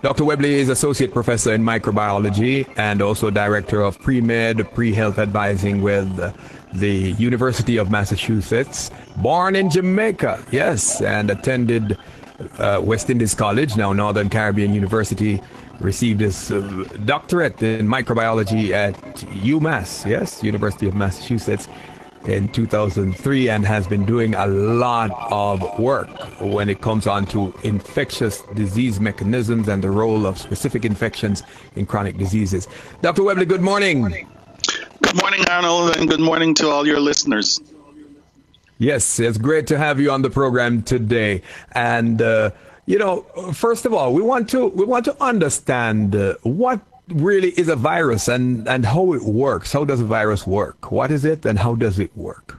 Dr. Webley is Associate Professor in Microbiology and also Director of Pre-Med, Pre-Health Advising with the University of Massachusetts. Born in Jamaica, yes, and attended West Indies College, now Northern Caribbean University. Received his doctorate in microbiology at UMass, yes, University of Massachusetts, in 2003, and has been doing a lot of work when it comes on to infectious disease mechanisms and the role of specific infections in chronic diseases. Dr. Webley, good morning. Good morning, Arnold, and good morning to all your listeners. Yes, it's great to have you on the program today. And first of all, we want to understand what really is a virus and how it works. How does a virus work? What is it and how does it work?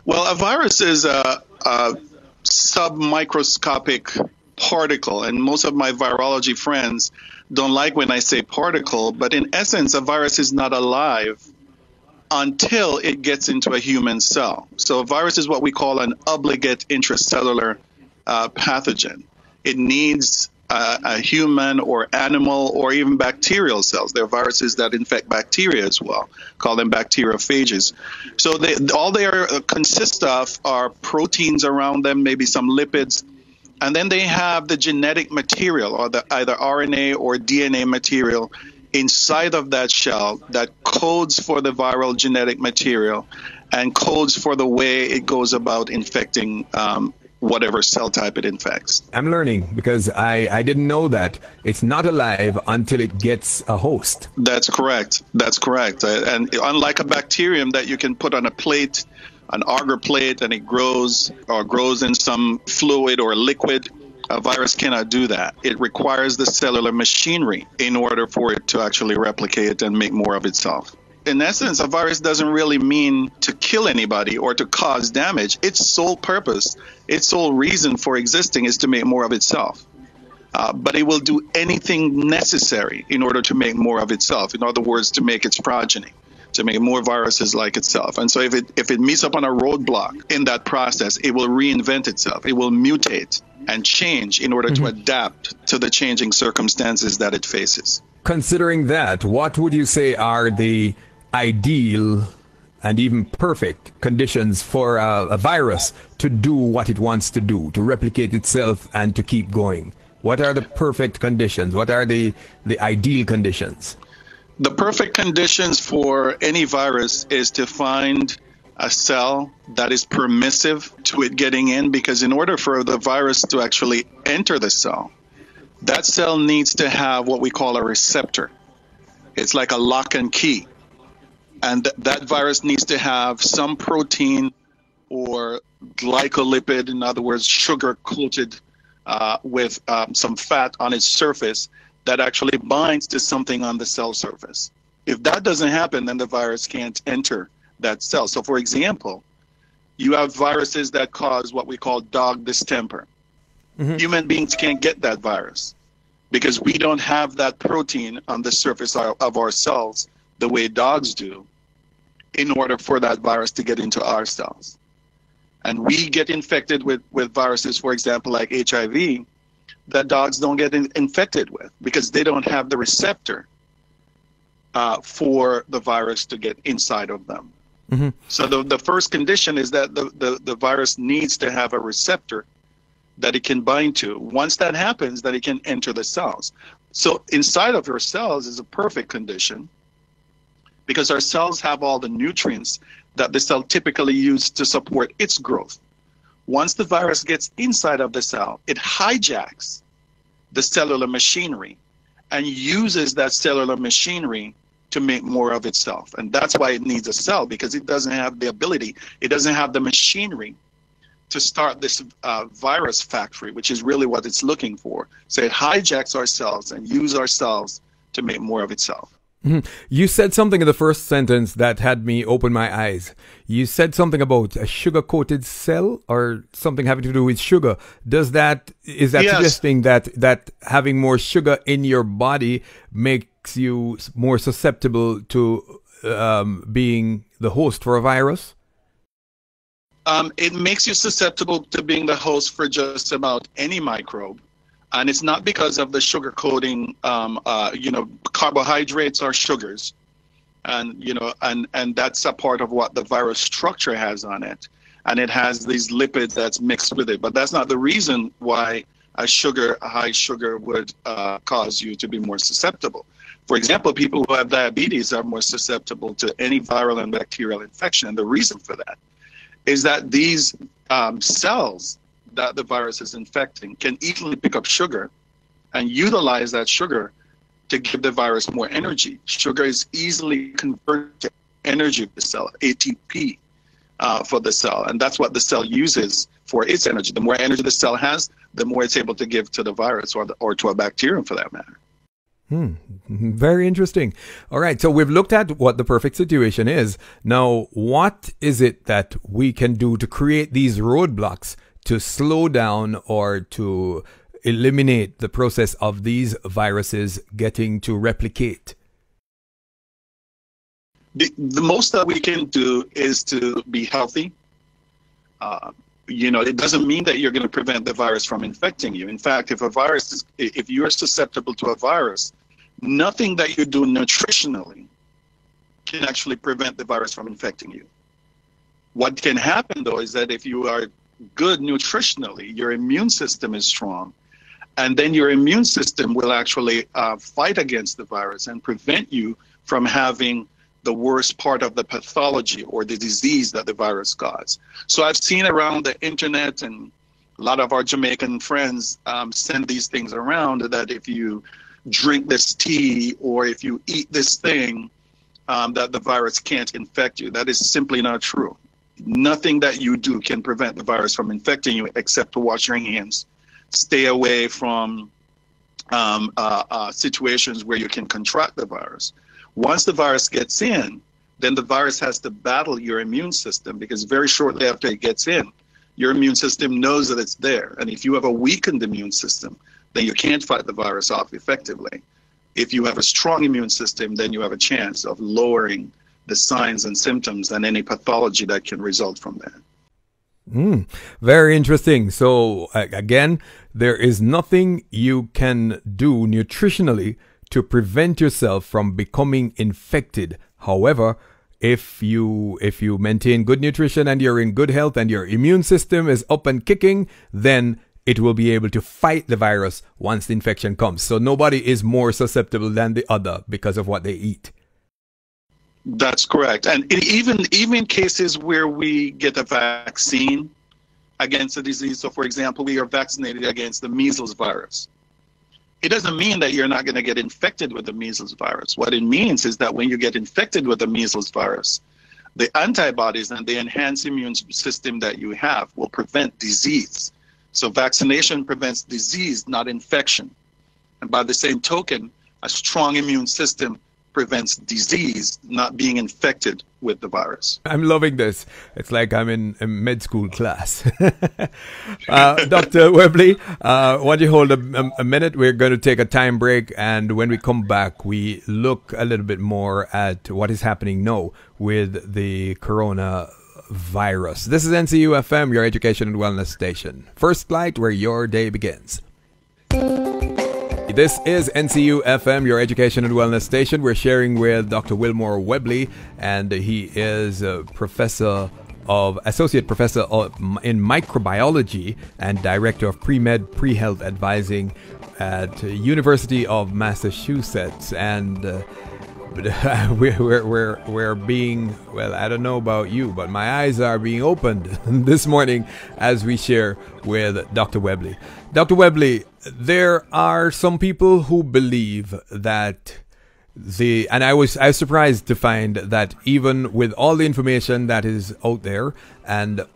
Well, a virus is a submicroscopic particle, and most of my virology friends don't like when I say particle, but in essence, a virus is not alive until it gets into a human cell. So a virus is what we call an obligate intracellular pathogen. It needs a human or animal or even bacterial cells. There are viruses that infect bacteria as well, call them bacteriophages. So all they consist of are proteins around them, maybe some lipids, and then they have the genetic material or the either RNA or DNA material inside of that shell that codes for the viral genetic material and codes for the way it goes about infecting whatever cell type it infects. I'm learning because I didn't know that. It's not alive until it gets a host. That's correct. That's correct. And unlike a bacterium that you can put on a plate, an agar plate, and it grows in some fluid or liquid, a virus cannot do that. It requires the cellular machinery in order for it to actually replicate and make more of itself. In essence, a virus doesn't really mean to kill anybody or to cause damage. Its sole purpose, its sole reason for existing is to make more of itself. But it will do anything necessary in order to make more of itself. In other words, to make its progeny, to make more viruses like itself. And so if it meets up on a roadblock in that process, it will reinvent itself. It will mutate and change in order to adapt to the changing circumstances that it faces. Considering that, what would you say are the ideal and even perfect conditions for a virus to do what it wants to do, to replicate itself and to keep going? What are the perfect conditions? What are the ideal conditions? The perfect conditions for any virus is to find a cell that is permissive to it getting in, because in order for the virus to actually enter the cell, that cell needs to have what we call a receptor. It's like a lock and key. And that virus needs to have some protein or glycolipid, in other words, sugar coated with some fat on its surface that actually binds to something on the cell surface. If that doesn't happen, then the virus can't enter that cell. So, for example, you have viruses that cause what we call dog distemper. Human beings can't get that virus because we don't have that protein on the surface of our cells the way dogs do, in order for that virus to get into our cells. And we get infected with viruses, for example, like HIV, that dogs don't get infected with because they don't have the receptor for the virus to get inside of them. So the first condition is that the virus needs to have a receptor that it can bind to. Once that happens, then it can enter the cells. So inside of your cells is a perfect condition, because our cells have all the nutrients that the cell typically uses to support its growth. Once the virus gets inside of the cell, it hijacks the cellular machinery and uses that cellular machinery to make more of itself. And that's why it needs a cell, because it doesn't have the ability, it doesn't have the machinery to start this virus factory, which is really what it's looking for. So it hijacks our cells and uses our cells to make more of itself. You said something in the first sentence that had me open my eyes. You said something about a sugar-coated cell or something having to do with sugar. Is that yes, suggesting that having more sugar in your body makes you more susceptible to being the host for a virus? It makes you susceptible to being the host for just about any microbe. And it's not because of the sugar coating. Carbohydrates are sugars, and and that's a part of what the virus structure has on it, and it has these lipids that's mixed with it. But that's not the reason why a high sugar would cause you to be more susceptible. For example, people who have diabetes are more susceptible to any viral and bacterial infection. And the reason for that is that these cells that the virus is infecting can easily pick up sugar and utilize that sugar to give the virus more energy. Sugar is easily converted to energy of the cell, ATP for the cell. And that's what the cell uses for its energy. The more energy the cell has, the more it's able to give to the virus or to a bacterium for that matter. Very interesting. All right. So we've looked at what the perfect situation is. Now, what is it that we can do to create these roadblocks to slow down or to eliminate the process of these viruses getting to replicate? The most that we can do is to be healthy. It doesn't mean that you're going to prevent the virus from infecting you. In fact, if you're susceptible to a virus, nothing that you do nutritionally can actually prevent the virus from infecting you. What can happen, though, is that if you are good nutritionally, your immune system is strong, and then your immune system will actually fight against the virus and prevent you from having the worst part of the pathology or the disease that the virus causes. So I've seen around the internet, and a lot of our Jamaican friends send these things around, that if you drink this tea or if you eat this thing, that the virus can't infect you. That is simply not true. Nothing that you do can prevent the virus from infecting you except to wash your hands. Stay away from situations where you can contract the virus. Once the virus gets in, then the virus has to battle your immune system, because very shortly after it gets in, your immune system knows that it's there. And if you have a weakened immune system, then you can't fight the virus off effectively. If you have a strong immune system, then you have a chance of lowering the signs and symptoms and any pathology that can result from that. Very interesting. So again, there is nothing you can do nutritionally to prevent yourself from becoming infected. However, if you maintain good nutrition and you're in good health and your immune system is up and kicking, then it will be able to fight the virus once the infection comes. So nobody is more susceptible than the other because of what they eat. That's correct. And even cases where we get a vaccine against a disease, so for example, we are vaccinated against the measles virus, it doesn't mean that you're not going to get infected with the measles virus. What it means is that when you get infected with the measles virus, the antibodies and the enhanced immune system that you have will prevent disease. So vaccination prevents disease, not infection. And by the same token, a strong immune system prevents disease, not being infected with the virus. I'm loving this. It's like I'm in a med school class. Dr. Webley, why don't you hold a minute? We're going to take a time break, and when we come back, we look a little bit more at what is happening now with the coronavirus. This is NCU FM, your education and wellness station. First Light, where your day begins. This is NCU FM, your education and wellness station. We're sharing with Dr. Wilmore Webley, and he is a associate professor in microbiology and director of pre-med, pre-health advising at University of Massachusetts. And we're being, well, I don't know about you, but my eyes are being opened this morning as we share with Dr. Webley. Dr. Webley, there are some people who believe that and I was surprised to find that even with all the information that is out there and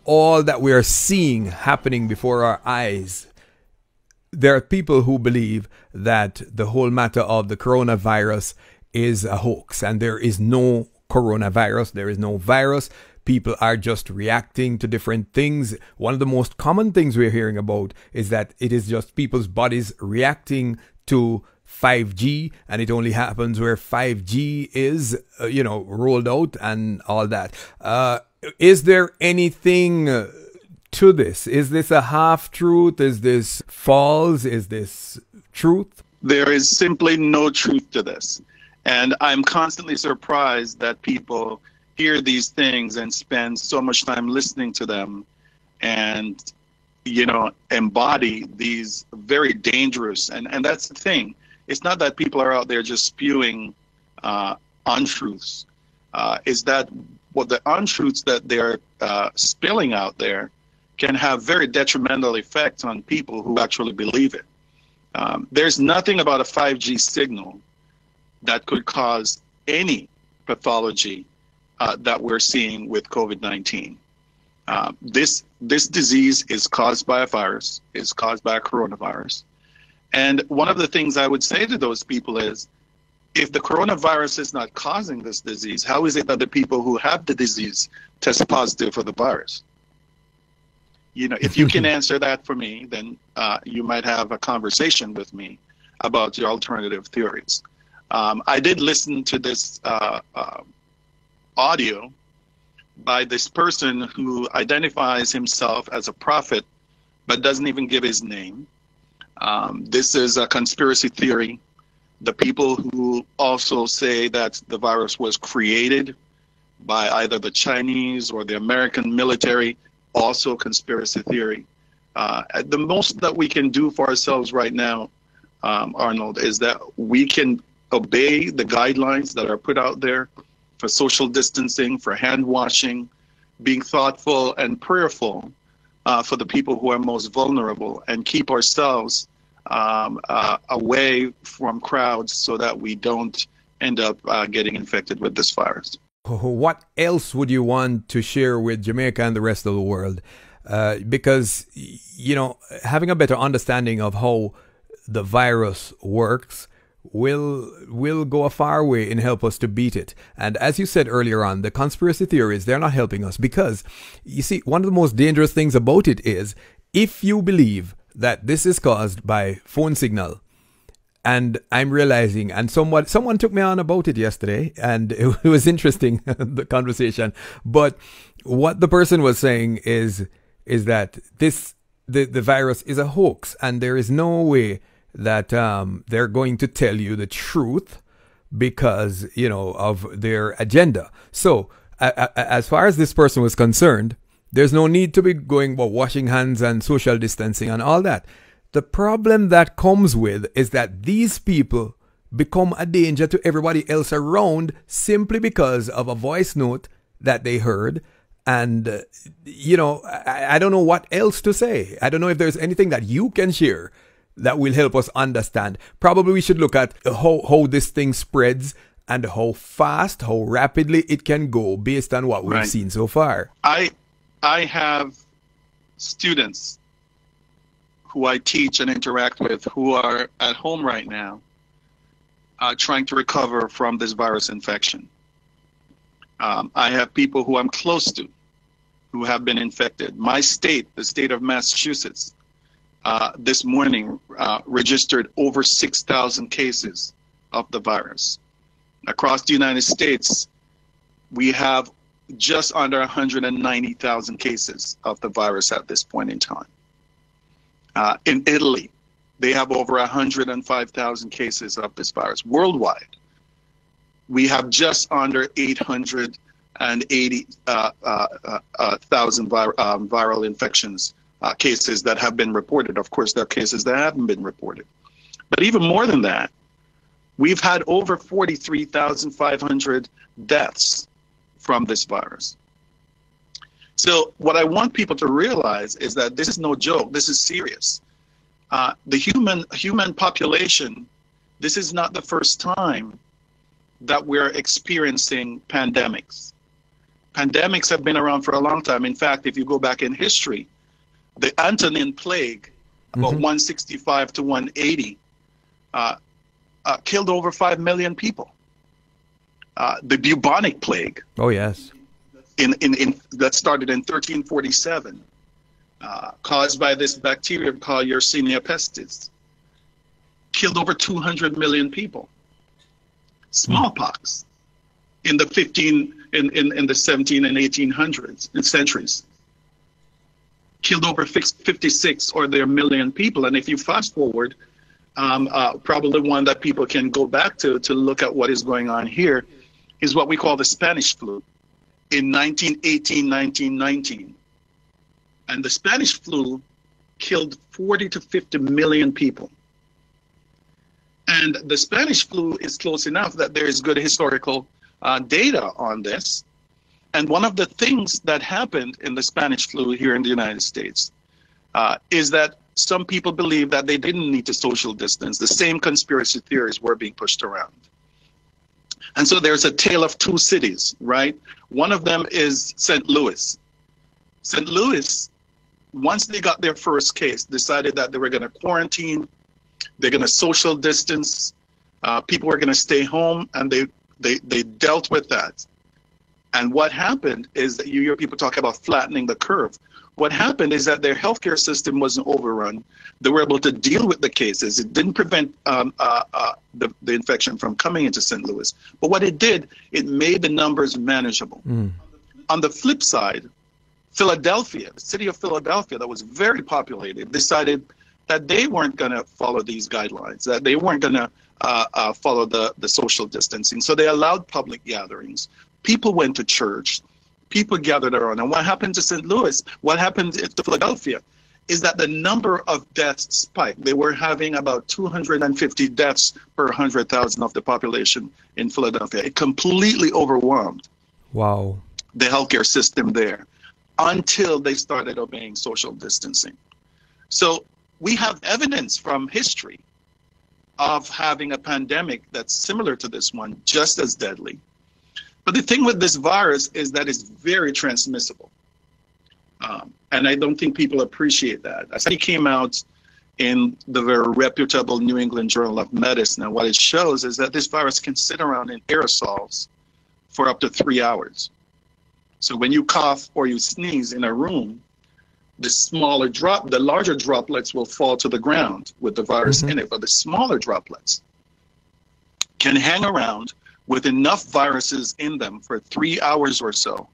all that we are seeing happening before our eyes, there are people who believe that the whole matter of the coronavirus is a hoax, and there is no coronavirus, there is no virus. People are just reacting to different things. One of the most common things we're hearing about is that it is just people's bodies reacting to 5G, and it only happens where 5G is, rolled out and all that. Is there anything to this? Is this a half-truth? Is this false? Is this truth? There is simply no truth to this. And I'm constantly surprised that people hear these things and spend so much time listening to them and, embody these very dangerous, and that's the thing. It's not that people are out there just spewing untruths. Is that what the untruths that they're spilling out there can have very detrimental effects on people who actually believe it. There's nothing about a 5G signal that could cause any pathology that we're seeing with COVID-19. This disease is caused by a virus, is caused by a coronavirus. And one of the things I would say to those people is, if the coronavirus is not causing this disease, how is it that the people who have the disease test positive for the virus? If you can answer that for me, then you might have a conversation with me about your alternative theories. I did listen to this audio by this person who identifies himself as a prophet, but doesn't even give his name. This is a conspiracy theory. The people who also say that the virus was created by either the Chinese or the American military, also conspiracy theory. The most that we can do for ourselves right now, Arnold, is that we can obey the guidelines that are put out there for social distancing, for hand washing, being thoughtful and prayerful for the people who are most vulnerable, and keep ourselves away from crowds so that we don't end up getting infected with this virus. What else would you want to share with Jamaica and the rest of the world? Because, having a better understanding of how the virus works will go a far way in help us to beat it. And as you said earlier on, the conspiracy theories, they're not helping us because, you see, one of the most dangerous things about it is if you believe that this is caused by phone signal, and I'm realizing, and someone took me on about it yesterday, and it was interesting, the conversation. But what the person was saying is that the virus is a hoax, and there is no way that they're going to tell you the truth because, of their agenda. So as far as this person was concerned, there's no need to be going about washing hands and social distancing and all that. The problem that comes with is that these people become a danger to everybody else around simply because of a voice note that they heard. And, I don't know what else to say. I don't know if there's anything that you can share that will help us understand. Probably we should look at how this thing spreads and how fast, how rapidly it can go based on what we've seen so far. I have students who I teach and interact with who are at home right now trying to recover from this virus infection. I have people who I'm close to who have been infected. My state, the state of Massachusetts, this morning registered over 6,000 cases of the virus. Across the United States, we have just under 190,000 cases of the virus at this point in time. In Italy, they have over 105,000 cases of this virus. Worldwide, we have just under 880,000 viral infections cases that have been reported. Of course, there are cases that haven't been reported. But even more than that, we've had over 43,500 deaths from this virus. So what I want people to realize is that this is no joke. This is serious. The human population, this is not the first time that we're experiencing pandemics. Pandemics have been around for a long time. In fact, if you go back in history, the Antonine plague, about 165 to 180, killed over 5 million people. The bubonic plague. Oh, yes. That started in 1347, caused by this bacteria called Yersinia pestis, killed over 200 million people. Smallpox in the 17 and 1800s centuries killed over 56 or their million people. And if you fast forward, probably one that people can go back to look at what is going on here is what we call the Spanish flu in 1918, 1919. And the Spanish flu killed 40 to 50 million people. And the Spanish flu is close enough that there is good historical data on this. And one of the things that happened in the Spanish flu here in the United States is that some people believe that they didn't need to social distance. The same conspiracy theories were being pushed around. And so there's a tale of two cities, right? One of them is St. Louis. St. Louis, once they got their first case, decided that they were going to quarantine, they're going to social distance, people were going to stay home, and they dealt with that. And what happened is that you hear people talk about flattening the curve. What happened is that their healthcare system wasn't overrun. They were able to deal with the cases. It didn't prevent the infection from coming into St. Louis. But what it did, it made the numbers manageable. On the flip side, Philadelphia, the city of Philadelphia that was very populated, decided that they weren't going to follow these guidelines, that they weren't going to follow the social distancing. So they allowed public gatherings. People went to church. People gathered around. And what happened to St. Louis, what happened to Philadelphia, is that the number of deaths spiked. They were having about 250 deaths per 100,000 of the population in Philadelphia. It completely overwhelmed Wow. the healthcare system there until they started obeying social distancing. So we have evidence from history of having a pandemic that's similar to this one, just as deadly. But the thing with this virus is that it's very transmissible. And I don't think people appreciate that. A study came out in the very reputable New England Journal of Medicine. And what it shows is that this virus can sit around in aerosols for up to 3 hours. So when you cough or you sneeze in a room, the larger droplets will fall to the ground with the virus in it. But the smaller droplets can hang around with enough viruses in them for 3 hours or so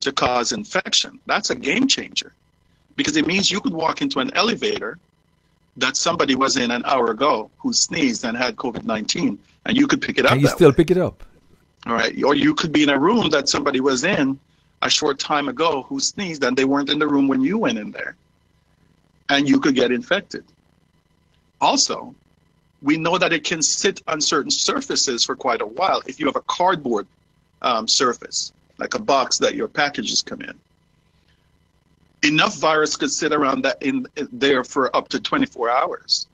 to cause infection. That's a game changer, because it means you could walk into an elevator that somebody was in an hour ago who sneezed and had COVID-19, and you could pick it up. And you still pick it up. All right. Or you could be in a room that somebody was in a short time ago who sneezed and they weren't in the room when you went in there, and you could get infected. Also, we know that it can sit on certain surfaces for quite a while. If you have a cardboard surface, like a box that your packages come in, enough virus could sit around that in there for up to 24 hours.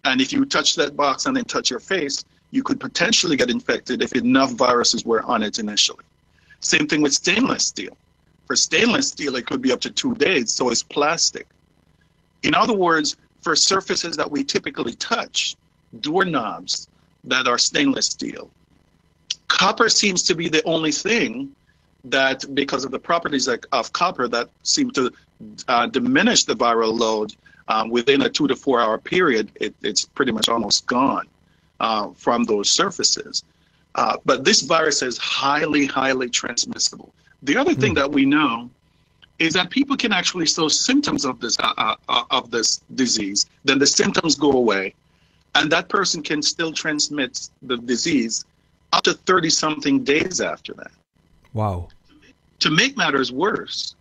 And if you touch that box and then touch your face, you could potentially get infected if enough viruses were on it initially. Same thing with stainless steel. For stainless steel, it could be up to 2 days, so it's plastic. In other words, for surfaces that we typically touch, doorknobs that are stainless steel, copper seems to be the only thing that, because of the properties of copper, that seem to diminish the viral load within a 2 to 4 hour period. It's pretty much almost gone from those surfaces. But this virus is highly, highly transmissible. The other thing that we know is that people can actually show symptoms of this disease. Then the symptoms go away, and that person can still transmit the disease up to 30-something days after that. Wow. To make matters worse,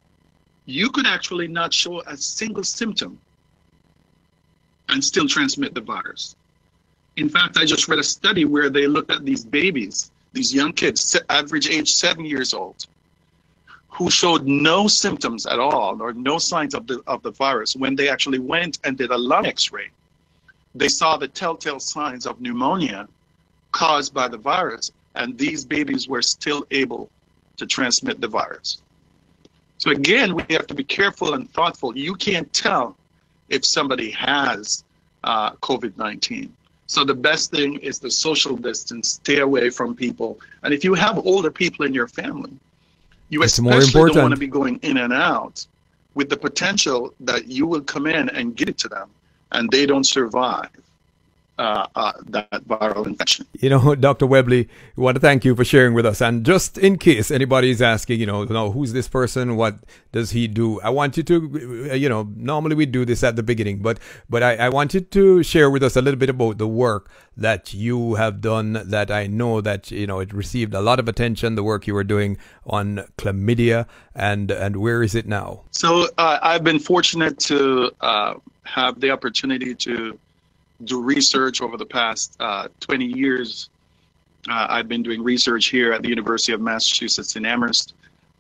you could actually not show a single symptom and still transmit the virus. In fact, I just read a study where they looked at these babies, these young kids, average age 7 years old, who showed no symptoms at all or no signs of the virus. When they actually went and did a lung x-ray, they saw the telltale signs of pneumonia caused by the virus, and these babies were still able to transmit the virus. So again, we have to be careful and thoughtful. You can't tell if somebody has COVID-19. So the best thing is the social distance, stay away from people. And if you have older people in your family, you especially don't want to be going in and out with the potential that you will come in and get it to them and they don't survive. that viral infection. You know, Dr. Webley, we want to thank you for sharing with us. And just in case anybody's asking, who's this person? What does he do? I want you to, normally we do this at the beginning, but I want you to share with us a little bit about the work that you have done, that I know that, it received a lot of attention, the work you were doing on chlamydia, and where is it now? So I've been fortunate to have the opportunity to do research over the past 20 years. I've been doing research here at the University of Massachusetts in Amherst.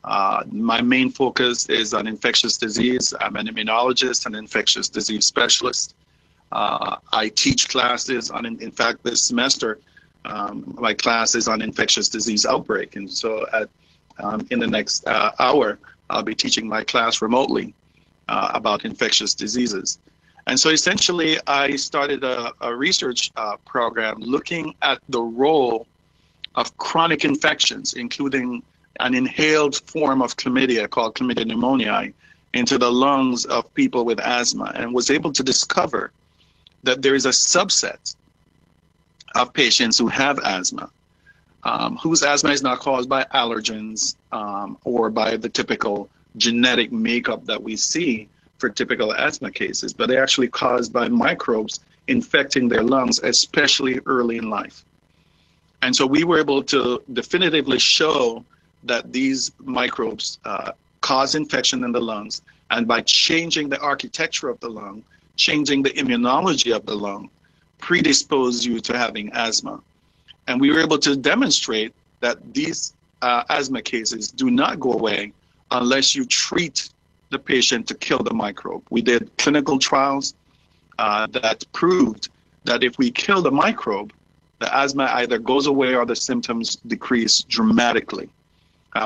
My main focus is on infectious disease. I'm an immunologist and infectious disease specialist. I teach classes on, in fact, this semester, my class is on infectious disease outbreak. And so in the next hour, I'll be teaching my class remotely about infectious diseases. And so essentially, I started a research program looking at the role of chronic infections, including an inhaled form of chlamydia called chlamydia pneumoniae, into the lungs of people with asthma, and was able to discover that there is a subset of patients who have asthma, whose asthma is not caused by allergens or by the typical genetic makeup that we see for typical asthma cases, but they're actually caused by microbes infecting their lungs, especially early in life. And so we were able to definitively show that these microbes cause infection in the lungs, and by changing the architecture of the lung, changing the immunology of the lung, predispose you to having asthma. And we were able to demonstrate that these asthma cases do not go away unless you treat the patient to kill the microbe. We did clinical trials that proved that if we kill the microbe, the asthma either goes away or the symptoms decrease dramatically.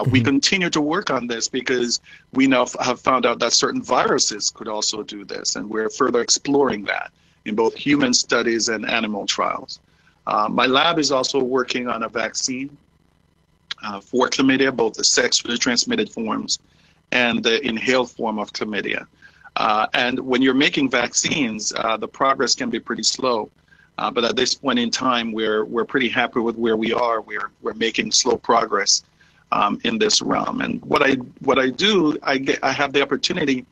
We continue to work on this because we now have found out that certain viruses could also do this, and we're further exploring that in both human studies and animal trials. My lab is also working on a vaccine for chlamydia, both the sexually transmitted forms and the inhaled form of chlamydia. And when you're making vaccines, the progress can be pretty slow. But at this point in time, we're pretty happy with where we are. We're making slow progress in this realm. And what I do, I have the opportunity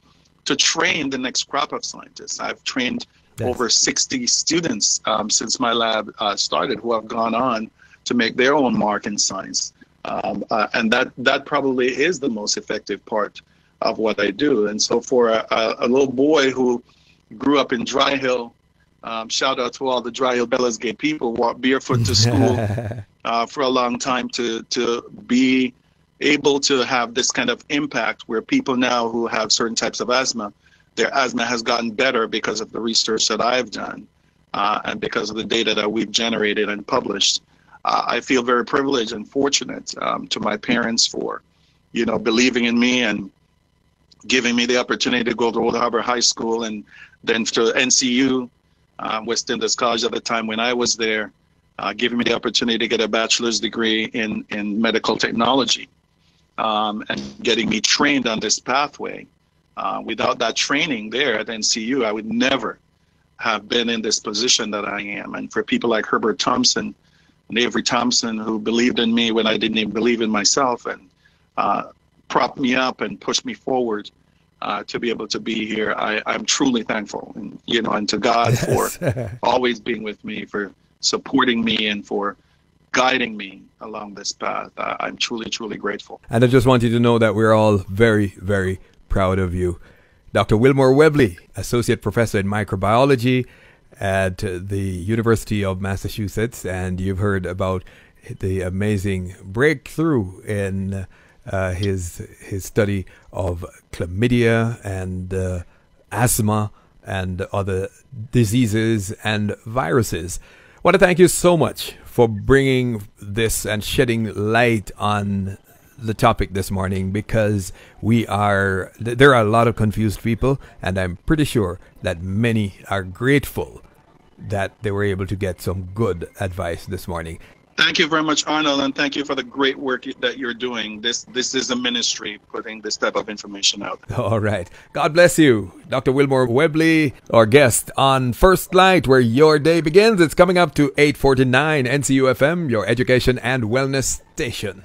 to train the next crop of scientists. I've trained over 60 students since my lab started, who have gone on to make their own mark in science. And that probably is the most effective part of what I do. And so for a little boy who grew up in Dry Hill, shout out to all the Dry Hill Bellas Gay people, walked barefoot to school for a long time, to be able to have this kind of impact where people now who have certain types of asthma, their asthma has gotten better because of the research that I've done and because of the data that we've generated and published. I feel very privileged and fortunate to my parents for, believing in me and giving me the opportunity to go to Old Harbor High School and then to NCU, West Indies College at the time when I was there, giving me the opportunity to get a bachelor's degree in medical technology and getting me trained on this pathway. Without that training there at NCU, I would never have been in this position that I am. And for people like Herbert Thompson and Avery Thompson, who believed in me when I didn't even believe in myself, and propped me up and pushed me forward to be able to be here, I'm truly thankful. And, and to God for always being with me, for supporting me, and for guiding me along this path. I'm truly, truly grateful. And I just want you to know that we're all very, very proud of you. Dr. Wilmore Webley, Associate Professor in Microbiology at the University of Massachusetts, and you've heard about the amazing breakthrough in his study of chlamydia and asthma and other diseases and viruses. I want to thank you so much for bringing this and shedding light on the topic this morning, because there are a lot of confused people, and I'm pretty sure that many are grateful that they were able to get some good advice this morning. Thank you very much, Arnold, and thank you for the great work that you're doing. This is a ministry putting this type of information out. All right. God bless you. Dr. Wilmore Webley, our guest on First Light, where your day begins. It's coming up to 8:49 NCUFM, your education and wellness station.